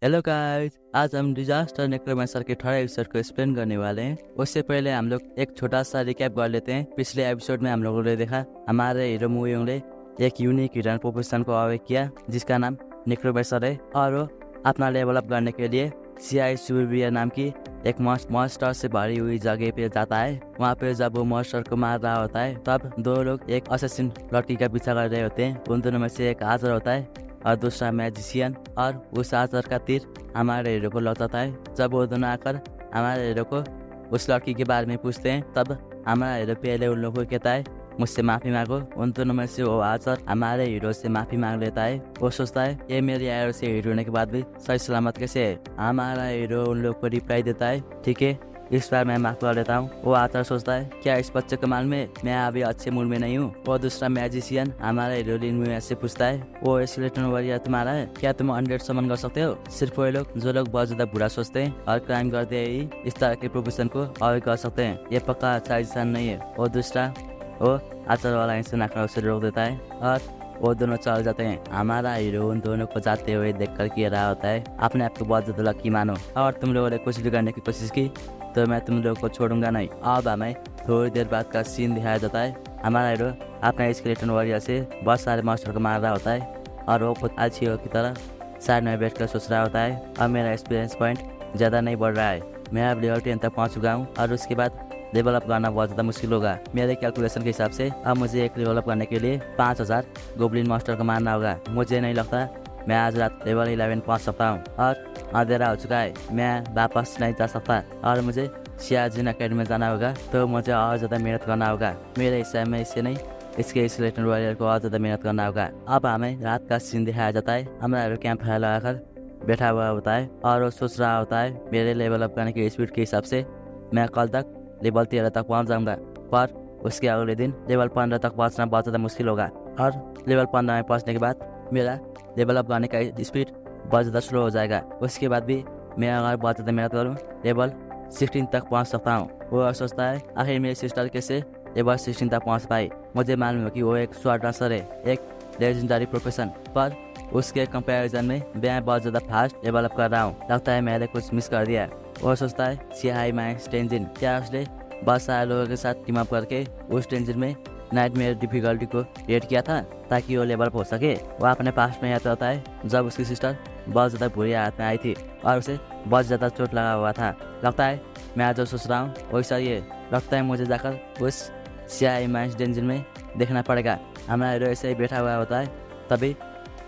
Hello guys, आज हम disaster necromancer के 18 एपिसोड को एक्सप्लेन करने वाले हैं। उससे पहले हम लोग एक छोटा सा रिकैप कर लेते हैं। पिछले एपिसोड में हम लोगों ने देखा हमारे हीरो मूवियों ने एक यूनिक हिडन प्रोफेशन को अवेक किया जिसका नाम नेक्रोमैंसर है, और वो अपना लेवल अप करने के लिए CI सुबिया नाम की एक मॉन्स्टर से भरी हुई जगह पे जाता है। वहाँ पे जब वो मॉन्स्टर को मार रहा होता है तब दो लोग एक असैसिन लड़की का पीछा कर रहे होते हैं। उन दोनों में से एक आजर होता है और दूसरा मैजिशियन, और उस आजर का तीर हमारे हीरो को लौटाता है। जब वो दोनों आकर हमारे हीरो को उस लड़की के बारे में पूछते हैं तब हमारा हीरो पहले उन लोगों को कहता है मुझसे माफ़ी मांगो। उन दोनों में से वो आजर हमारे हीरो से माफ़ी मांग लेता है। वो सोचता है ये मेरी एरो से हीरो होने के बाद भी सही सलामत कैसे है। हमारा हीरो उन लोग को रिप्लाई देता है ठीक है, इस बार मैं माफ कर लेता हूँ। वो आजर सोचता है क्या इस बच्चे के माल में मैं अभी अच्छे मूड में नहीं हूँ। वो दूसरा मैजिशियन हमारा हीरोइन में ऐसे पूछता है वो एस्केलेटन वॉरियर तुम्हारा है क्या, तुम 100 समन कर सकते हो। सिर्फ वो लोग जो लोग बहुत ज्यादा बुरा सोचते हैं और क्राइम करते ही इस तरह के प्रोफेशन को अवेक कर सकते हैं। ये पक्का अच्छा इंसान नहीं है। और दूसरा वो आचार वाला इंसान आकर उसे रोक देता है और वो दोनों चल जाते हैं। हमारा हीरो उन दोनों को जाते हुए देखकर कह रहा होता है अपने आप को बहुत ज्यादा लकी मानो, और तुम लोगों ने कुछ भी करने की कोशिश की तो मैं तुम लोगों को छोड़ूंगा नहीं। अब हमें थोड़ी देर बाद का सीन दिखाया जाता है। हमारा हीरो अपने स्केलेटन वॉरियर से बहुत सारे मॉन्स्टर को मार रहा होता है और वो खुद अच्छी हो की तरह साइड में बैठकर सोच रहा होता है अब मेरा एक्सपीरियंस पॉइंट ज़्यादा नहीं बढ़ रहा है, मैं अब लेवल 10 तक पहुँच चुका हूँ और उसके बाद लेवल अप करना बहुत ज़्यादा मुश्किल होगा। मेरे कैलकुलेशन के हिसाब से अब मुझे एक लेवल अप करने के लिए 5000 गोब्लिन मॉन्स्टर को मारना होगा। मुझे नहीं लगता मैं आज रात लेवल 11 पहुँच सकता हूँ और अंधेरा हो चुका है, मैं वापस नहीं जा सकता और मुझे सियाजिन अकेडमी में जाना होगा, तो मुझे और ज़्यादा मेहनत करना होगा। मेरे हिसाब में इससे नहीं इसके स्केलेटन वॉरियर को और ज़्यादा मेहनत करना होगा। अब हमें रात का सीन दिखाया जाता है। हमारा कैंप फायर लगाकर बैठा हुआ होता है और वो सोच रहा होता है मेरे लेवल अप करने की स्पीड के हिसाब से मैं कल तक लेवल 13 तक पहुंच जाऊंगा, पर उसके अगले दिन लेवल 15 तक पहुंचना बहुत ज़्यादा मुश्किल होगा और लेवल 15 में पहुंचने के बाद मेरा लेवल अप करने का स्पीड बहुत ज़्यादा स्लो हो जाएगा। उसके बाद भी मैं अगर बहुत ज़्यादा मेहनत करूँ लेवल 16 तक पहुंच सकता हूँ। वो सोचता है आखिर मेरी सिस्टर कैसे लेवल 16 तक पहुंच पाई। मुझे मालूम है कि वो एक स्वॉर्ड डांसर है, एक लेजेंडरी प्रोफेशन, पर उसके कंपैरिजन में मैं बहुत ज़्यादा फास्ट लेवल अप कर रहा हूँ। लगता है मैंने कुछ मिस कर दिया। वो सोचता है CI माइनस टेंजिन, क्या उसने बहुत सारे लोगों के साथ टीम अप करके उस टेंजिन में नाइटमेयर डिफिकल्टी को क्रिएट किया था ताकि वो लेवल अप हो सके। वो अपने पास में याद होता है जब उसकी सिस्टर बहुत ज़्यादा बुरी हालत में आई थी और उसे बहुत ज़्यादा चोट लगा हुआ था। लगता है मैं आज जो सोच रहा हूँ वैसा ही है। लगता है मुझे जाकर उस CI माइनस टेंजिन में देखना पड़ेगा। हमारा हीरो ऐसे ही बैठा हुआ होता है, तभी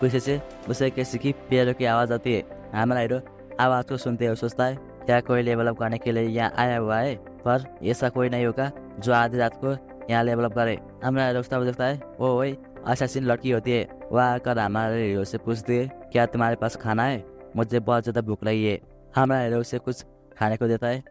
पीछे से उसे किसी की पैरों की आवाज़ आती है। हमारा हीरो आवाज़ को सुनते हुए सोचता है क्या कोई लेवल अप करने के लिए यहाँ आया हुआ है, पर ऐसा कोई नहीं होगा जो आधी रात को यहाँ लेवल अप करे। हमारा दोस्त देखता है वो वही असैसिन लड़की होती है। वह आकर हमारे हीरो से पूछती है क्या तुम्हारे पास खाना है, मुझे बहुत ज़्यादा भूख लगी है। हमारा हीरो उसे कुछ खाने को देता है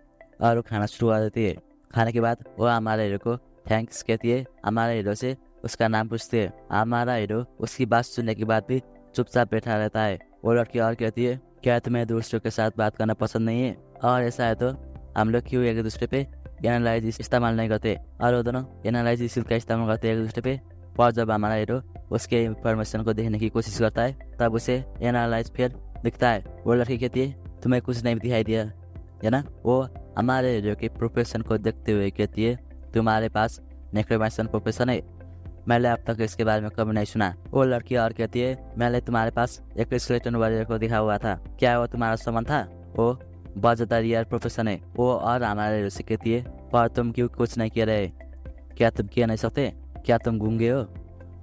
और वो खाना शुरू कर देती है। खाने के बाद वो हमारे हीरो को थैंक्स कहती है। हमारे हीरो से उसका नाम पूछती है। हमारा हीरो उसकी बात सुनने के बाद भी चुपचाप बैठा रहता है। वो लड़की और कहती है क्या तुम्हें दूसरों के साथ बात करना पसंद नहीं है, और ऐसा है तो हम लोग क्यों एक दूसरे पे एनालाइज इस्तेमाल नहीं करते। और वो दोनों एनालाइज स्किल का इस्तेमाल करते हैं एक दूसरे पे। पर जब हमारा हीरो उसके इंफॉर्मेशन को देखने की कोशिश करता है तब उसे एनालाइज फेल दिखता है। वो लड़की कहती है तुम्हें कुछ नहीं दिखाई दिया है ना। वो हमारे हीरो के प्रोफेशन को देखते हुए कहती है तुम्हारे पास नेक्रोमैंसर प्रोफेशन है, मैंने अब तक इसके बारे में कभी नहीं सुना। वो लड़की और कहती है मैंने तुम्हारे पास एक स्केलेटन वॉरियर को दिखा हुआ था, क्या वो तुम्हारा सामान था। वो बहुत ज़्यादा रियल प्रोफेशन है। वो और हमारे हीरो से कहती है पर तुम क्यों कुछ नहीं कह रहे, क्या तुम कह नहीं सकते, क्या तुम गूंगे हो,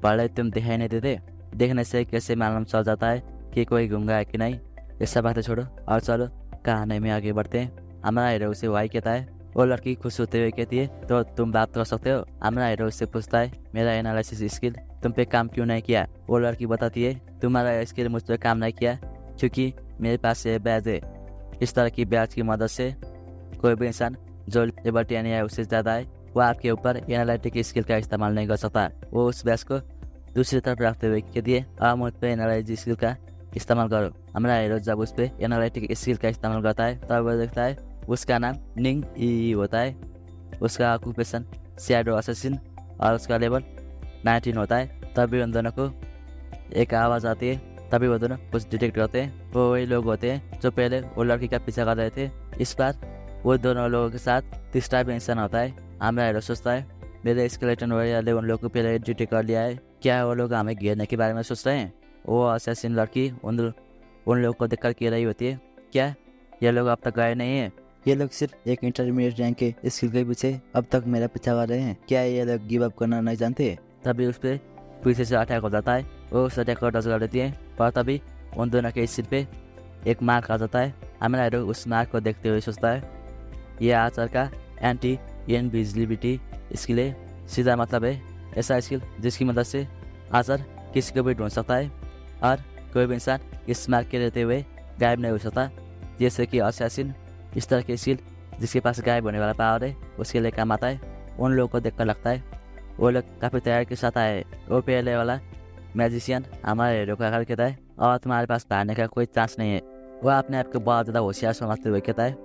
पहले तुम दिखाई नहीं देते, देखने से कैसे मालूम चल जाता है कि कोई गूंगा है कि नहीं। ये सब बातें छोड़ो और चलो कहानी में आगे बढ़ते हैं। हमारा हीरो उसे वाई कहता है। वो लड़की खुश होते हुए कहती है तो तुम बात कर सकते हो। हमारा हीरो उससे पूछता है मेरा एनालिसिस स्किल तुम पे काम क्यों नहीं किया। वो लड़की बताती है तुम्हारा स्किल मुझ पर काम नहीं किया क्योंकि मेरे पास ये बैज है। इस तरह की बैज की मदद से कोई भी इंसान जो लेवल 10 या उससे ज़्यादा है वो आपके ऊपर एनालिटिक स्किल का इस्तेमाल नहीं कर सकता। वो उस बैज को दूसरी तरफ रखते हुए कहती है आप मुझ पर एनालिटिक स्किल का इस्तेमाल करो। हमारा हीरो जब उस पर एनालिटिक स्किल का इस्तेमाल करता है तब वो देखता है उसका नाम निंग ई होता है, उसका ऑक्यूपेशन शैडो असैसिन और उसका लेवल 19 होता है। तभी उन दोनों को एक आवाज़ आती है तभी वो दोनों कुछ डिटेक्ट करते हैं। वो वही लोग होते हैं जो पहले वो लड़की का पीछा कर रहे थे। इस बार वो दोनों लोगों के साथ तीसरा भी इंसान होता है। हमारा हीरो सोचता है मेरे स्केलेटन वॉरियर ने उन लोगों को पहले डिटेक्ट कर लिया है, क्या वो लोग हमें घेरने के बारे में सोच रहे हैं। वो असैसिन लड़की उन लोगों को देखकर कह रही होती है, क्या ये लोग अब तक गए नहीं है? ये लोग सिर्फ एक इंटरमीडिएट रैंक के स्किल के पीछे अब तक मेरा पीछा कर रहे हैं, क्या ये लोग गिव अप करना नहीं जानते? तभी उस पर पीछे से अटैक हो जाता है। वो उस अटैक को डच कर देती है, पर तभी उन दोनों के सिर पे एक मार्क आ जाता है। हमारा हीरो उस मार्क को देखते हुए सोचता है ये आचार का एंटी इनविजिबिलिटी स्किल है। सीधा मतलब है ऐसा स्किल जिसकी मदद से आचार किसी को भी ढूंढ सकता है और कोई भी इंसान इस मार्क के रहते हुए गायब नहीं हो सकता। जैसे कि असैसिन इस तरह के स्किल जिसके पास गायब होने वाला पावर है उसके लिए काम आता है। उन लोगों को देखकर लगता है वो लोग काफ़ी तैयारी के साथ आए। वो पहले वाला मैजिशियन हमारे हीरो को आकर कहता है और तुम्हारे पास भागने का कोई चांस नहीं है। वह अपने आप को बहुत ज़्यादा होशियार समझते हुए कहता है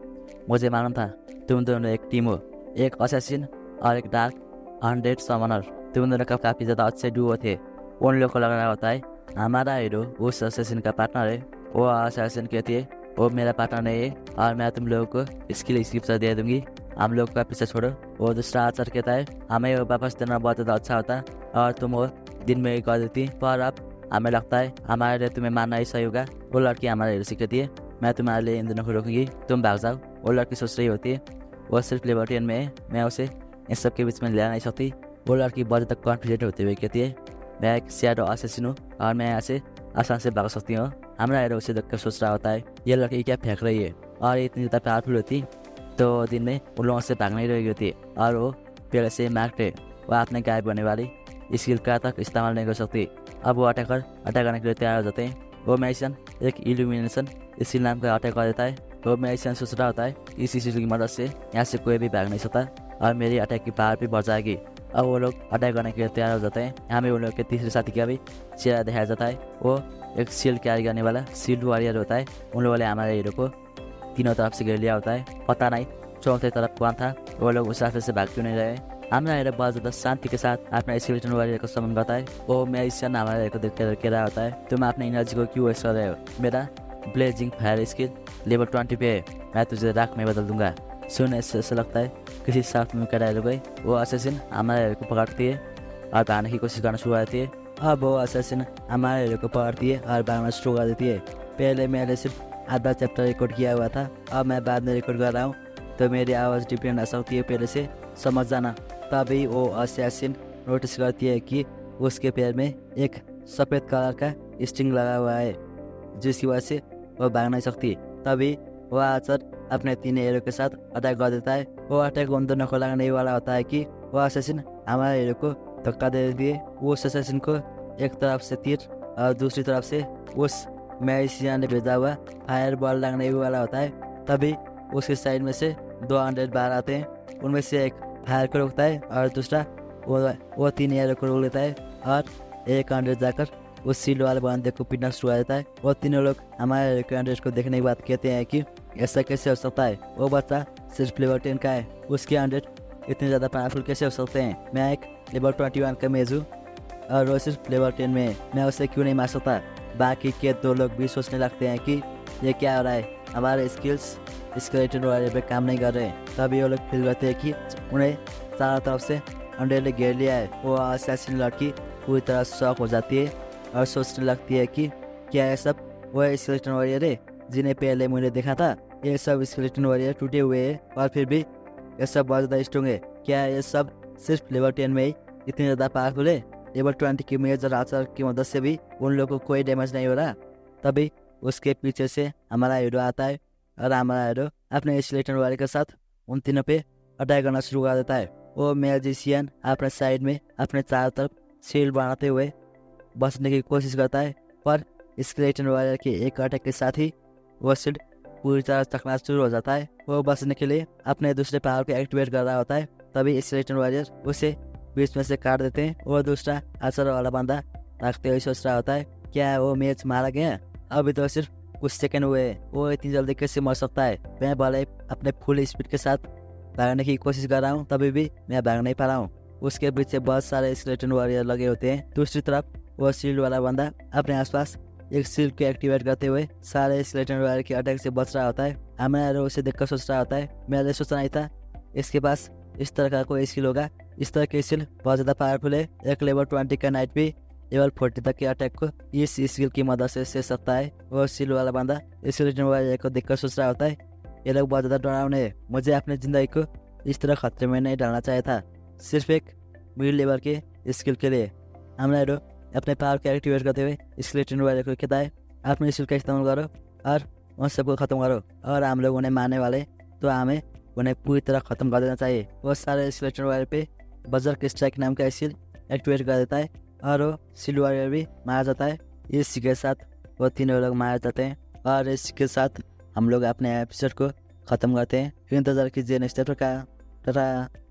मुझे मालूम था तुम दोनों एक टीम हो, एक असैसिन और एक डार्क अनडेड समनर। तुम दोनों का काफ़ी ज़्यादा अच्छे डुओ थे। उन लोगों को लग रहा होता है हमारा हीरो उस असैसिन का पार्टनर है। वो असैसिन कहती है वो मेरा पार्टनर नहीं है और मैं तुम लोगों को इसके लिए स्क्रिप्ट दे दूंगी, हम लोग का पीछे छोड़ो। वो दूसरा आचार कहता है हमें वो वापस देना बहुत ज़्यादा अच्छा होता और तुम वो दिन में ही कर देती, पर अब हमें लगता है हमारे लिए तुम्हें मानना ही सही होगा। वो लड़की हमारे हीरो से कहती है मैं तुम्हारे लिए इन दोनों को रोकूंगी, तुम भाग जाओ। वो लड़की सोच रही होती है वो सिर्फ लिबर्टियन में है, मैं उसे इन सब के बीच में ले नहीं सकती। वो लड़की बहुत ज़्यादा कॉन्फिडेंट होते हुए कहती है मैं एक शैडो असैसिन हूँ और मैं यहाँ से आसान से भाग सकती हूँ। हमारा हीरो उसे देखकर सोच रहा होता है ये लड़की क्या फेंक रही है, और इतनी ज़्यादा पावरफुल होती तो दिन में उन लोगों से भाग नहीं रही होती और वो पहले से मार्क्ड है। वह अपने गायब होने वाली स्किल का तक इस्तेमाल नहीं कर सकती। अब वो अटैक करने के लिए तैयार हो जाते हैं। वो मैजिशियन एक इल्यूमिनेशन स्किल नाम का अटैक कर देता है। वो मैजिशियन सोच रहा होता है इस स्किल की मदद से यहाँ से कोई भी भाग नहीं सकता और मेरी अटैक की पावर भी बढ़ जाएगी। अब वो लोग अटैक करने के लिए तैयार हो जाते हैं। यहाँ में उन लोग के तीसरे साथी का भी चेहरा दिखाया जाता है। वो एक शील्ड कैरी करने वाला शील्ड वॉरियर होता है। उन लोगों ने हमारे हीरो को तीनों तरफ से घेर लिया होता है, पता नहीं चौथे तरफ कौन था। वो लोग उस रास्ते से भाग क्यों नहीं रहे। हमारा हीरो बहुत ज़्यादा शांति के साथ अपना स्केलेटन वॉरियर को समन करता है। वो मैजिशियन हमारे हीरो को देखते कह रहा होता है तुम अपने एनर्जी को क्यों वेस्ट कर रहे हो, मेरा ब्लेजिंग फायर स्किल लेवल 20 पे है, मैं तुझे राख में बदल दूंगा। सुनने से ऐसा लगता है किसी साफ में का डायलॉग है। वो असैसिन हमारे हीरो को पकड़ती है और भागने की कोशिश करना शुरू करती है। अब वो असैसिन हमारे हीरो को पकड़ती है और भागना शुरू कर देती है। पहले मैंने सिर्फ आधा चैप्टर रिकॉर्ड किया हुआ था, अब मैं बाद में रिकॉर्ड कर रहा हूँ तो मेरी आवाज़ डिफरेंट आ सकती है, पहले से समझ जाना। तभी वो असैसिन नोटिस करती है कि उसके पैर में एक सफ़ेद कलर का स्ट्रिंग लगा हुआ है जिसकी वजह से वो भाग नहीं सकती। तभी वो आचर अपने तीन हीरो के साथ अटैक कर देता है। वो अटैक उन दोनों को लगने वाला होता है कि वो असैसिन हमारे हीरो को धक्का दे देती है। वो उस असैसिन को एक तरफ से तीर और दूसरी तरफ से उस मैजिशियन ने भेजा हुआ फायर बॉल लगने वाला होता है। तभी उसके साइड में से 2 अनडेड बाहर आते हैं। उनमें से एक फायर को रोकता है और दूसरा वो 3 हीरो को रोक लेता है और एक अनडेड जाकर उस सील वाले बंदे को पीटना शुरू कर देता है। वो तीनों लोग हमारे अनडेड को देखने के बाद कहते हैं कि ऐसा कैसे हो सकता है, वो बच्चा सिर्फ लेवल 10 का है, उसके अनडेड इतने ज़्यादा पावरफुल कैसे हो सकते हैं। मैं एक लेवल 21 का मेज हूँ और वो सिर्फ लेवल 10 में है, मैं उसे क्यों नहीं मार सकता। बाकी के 2 लोग भी सोचने लगते हैं कि ये क्या हो रहा है, हमारे स्किल्स स्केलेटन वॉरियर पे काम नहीं कर रहे हैं। तभी वो लोग फील करते हैं कि उन्हें चारों तरफ से अनडेड ने घेर लिया है। वो असैसिन लड़की पूरी तरह शॉक हो जाती है और सोचने लगती है कि क्या ये सब वो स्केलेटन वॉरियर है जिन्हें पहले मैंने देखा था। ये सब स्केलेटन वॉरियर टूटे हुए हैं और फिर भी ये सब बहुत ज़्यादा स्ट्रॉन्ग है। क्या ये सब सिर्फ लेवल 10 में ही इतनी ज़्यादा पावरफुल है। लेवल 20 की मेजर आचार की मदद से भी उन लोगों को कोई डैमेज नहीं हो रहा। तभी उसके पीछे से हमारा हीरो आता है और हमारा हीरो अपने स्केलेटन वॉरियर के साथ उन तीनों पे अटैक करना शुरू कर देता है। वो मैजिशियन अपने साइड में अपने चारों तरफ शील्ड बनाते हुए बचने की कोशिश करता है, पर स्केलेटन वॉरियर के एक अटैक के साथ ही वो शील्ड पूरी तरह चकना शुरू हो जाता है। वो बचने के लिए अपने दूसरे पावर को एक्टिवेट कर रहा होता है। तभी स्केलेटन वॉरियर उसे बीच में से काट देते हैं। वो दूसरा आचर वाला बंदा रखते हुए सोच रहा होता है क्या वो मैच मारा गया, अभी तो सिर्फ कुछ सेकंड हुए, वो इतनी जल्दी कैसे मर सकता है। मैं भले अपने फुल स्पीड के साथ भागने की कोशिश कर रहा हूँ तभी भी मैं भाग नहीं पा रहा हूँ। उसके पीछे बहुत सारे स्केलेटन वॉरियर लगे होते हैं। दूसरी तरफ वो शील्ड वाला बंदा अपने आसपास एक स्किल को एक्टिवेट करते हुए सारे स्केलेटन वायर के अटैक से बच रहा होता है। हमारा उसे देखकर सोच रहा होता है, मेरा सोचना नहीं था इसके पास इस तरह का कोई स्किल होगा। इस तरह की स्किल बहुत ज़्यादा पावरफुल है। एक लेवल 20 का नाइट भी लेवल 40 तक के अटैक को इस स्किल की मदद से सेच सकता है। वो स्किल वाला बंदा स्केलेटन वायर को देखकर सोच रहा होता है, ये लोग बहुत ज़्यादा डरावने है, मुझे अपनी ज़िंदगी को इस तरह खतरे में नहीं डालना चाहिए था, सिर्फ एक मिडिल लेवल के स्किल के लिए। हमने अपने पावर को एक्टिवेट करते हुए स्केलेटन वायर को कहता है, अपने स्किल का इस्तेमाल करो और उन सबको ख़त्म करो, और हम लोग उन्हें मारने वाले तो हमें उन्हें पूरी तरह ख़त्म कर देना चाहिए। वो सारे स्केलेटन वायर पे बजर्क स्ट्राइक नाम का स्किल एक्टिवेट कर देता है और वो स्टील वायर भी मारा जाता है। इसी के साथ वो तीनों लोग मारे जाते हैं और इसके साथ हम लोग अपने एपिसोड को ख़त्म करते हैं। इंतज़ार कीजिए नेक्स्ट एपिसोड का। टाटा।